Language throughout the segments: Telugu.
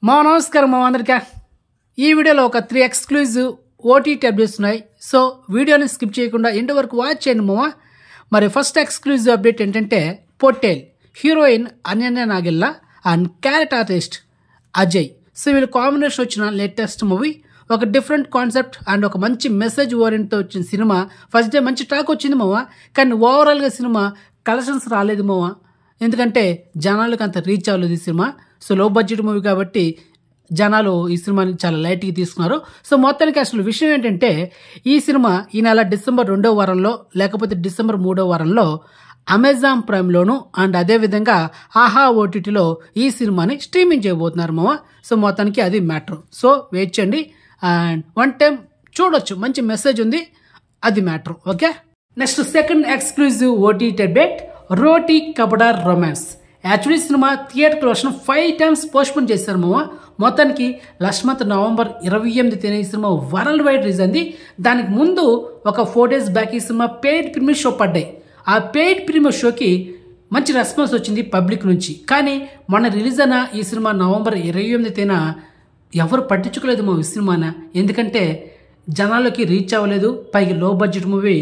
మా నమస్కారం మా అందరికీ ఈ వీడియోలో ఒక 3 ఎక్స్క్లూజివ్ ఓటీటీ అప్డేట్స్ ఉన్నాయి. సో వీడియోని స్కిప్ చేయకుండా ఎండ్ వరకు వాచ్ చేయండి మామ. మరి ఫస్ట్ ఎక్స్క్లూజివ్ అప్డేట్ ఏంటంటే Pottel heroine Ananya Nagella and character artist Ajay. So వీళ్ళ కాంబినేషన్ వచ్చిన లేటెస్ట్ మూవీ ఒక డిఫరెంట్ కాన్సెప్ట్ అండ్ ఒక మంచి మెసేజ్ ఓరియంట్తో వచ్చిన సినిమా. ఫస్ట్ డే మంచి టాక్ వచ్చింది మామ, కానీ ఓవరాల్గా సినిమా కలెక్షన్స్ రాలేదు మామ. ఎందుకంటే జనాలకు అంత రీచ్ అవ్వలేదు ఈ సినిమా. సో లో బడ్జెట్ మూవీ కాబట్టి జనాలు ఈ సినిమాని చాలా లైట్గా తీసుకున్నారు. సో మొత్తానికి అసలు విషయం ఏంటంటే ఈ సినిమా ఈ నెల డిసెంబర్ 2వ వారంలో లేకపోతే డిసెంబర్ 3వ వారంలో అమెజాన్ ప్రైమ్లోను అండ్ అదేవిధంగా ఆహా ఓటీటీలో ఈ సినిమాని స్ట్రీమింగ్ చేయబోతున్నారు మామ. సో మొత్తానికి అది మ్యాటర్. సో వెయిట్ చేయండి అండ్ వన్ టైం చూడొచ్చు, మంచి మెసేజ్ ఉంది, అది matter. Okay, next second exclusive OTT update Roti Kapada romance. Actually cinema theatre version 5 times postpone చేశారు మామ. మొత్తానికి లాస్ట్ మంత్ నవంబర్ 28న ఈ సినిమా వరల్డ్ వైడ్ రిలీజ్ అయింది. దానికి ముందు ఒక 4 days బ్యాక్ ఈ సినిమా పెయిడ్ ప్రీమియర్ షో పడ్డాయి. ఆ పెయిడ్ ప్రీమియర్ షోకి మంచి రెస్పాన్స్ వచ్చింది పబ్లిక్ నుంచి. కానీ మొన్న రిలీజ్ అయిన ఈ సినిమా నవంబర్ 28న ఎవరు పట్టించుకోలేదు మా ఈ సినిమాన. ఎందుకంటే జనాలకి రీచ్ అవ్వలేదు, పైగా లో బడ్జెట్ మూవీ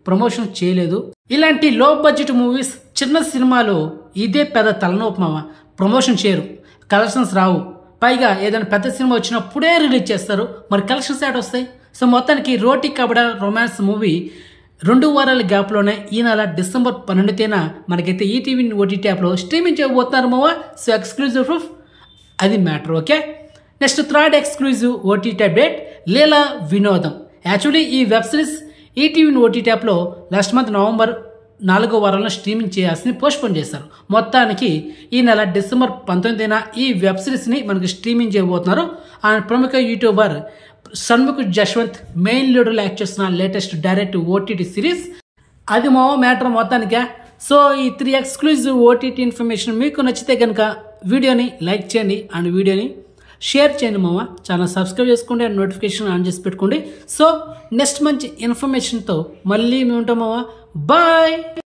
ప్రమోషన్ చేయలేదు. ఇలాంటి లో బడ్జెట్ మూవీస్ చిన్న సినిమాలు ఇదే పెద్ద తలనొప్పి మామ. ప్రమోషన్ చేయరు, కలెక్షన్స్ రావు, పైగా ఏదైనా పెద్ద సినిమా వచ్చినప్పుడే రిలీజ్ చేస్తారు, మరి కలెక్షన్స్ యాడ్ వస్తాయి. సో మొత్తానికి రోటీ కపడా రొమాన్స్ మూవీ 2 వారాల గ్యాప్లోనే ఈ నెల డిసెంబర్ 12న మనకైతే ఈటీవీ ఓటీటీ యాప్లో స్ట్రీమింగ్ చేయబోతున్నారు మామ. సో ఎక్స్క్లూజివ్ ప్రూఫ్, అది matter. Okay, next third exclusive OTT update Leela Vinodam. Actually ఈ వెబ్ సిరీస్ ఈటీవీ ఓటీటీ యాప్లో లాస్ట్ మంత్ నవంబర్ 4వ వారంలో స్ట్రీమింగ్ చేయాల్సింది పోస్ట్పోన్ చేశారు. మొత్తానికి ఈ నెల డిసెంబర్ 19న ఈ వెబ్ సిరీస్ని మనకి స్ట్రీమింగ్ చేయబోతున్నారు. అండ్ ప్రముఖ యూట్యూబర్ షణ్ముఖ్ జశ్వంత్ మెయిన్ లీడర్లో యాక్ట్ చేస్తున్న లేటెస్ట్ డైరెక్ట్ ఓటీటీ సిరీస్, అది మా మ్యాటర్ మొత్తానికే. సో ఈ 3 ఎక్స్క్లూజివ్ ఓటీటీ ఇన్ఫర్మేషన్ మీకు నచ్చితే కనుక వీడియోని లైక్ చేయండి అండ్ వీడియోని షేర్ చేయండి మామ. ఛానల్ సబ్స్క్రైబ్ చేసుకోండి అండ్ నోటిఫికేషన్ ఆన్ చేసి పెట్టుకోండి. సో నెక్స్ట్ మంచి ఇన్ఫర్మేషన్తో మళ్ళీ మేము ఉంటాం మామ. బాయ్.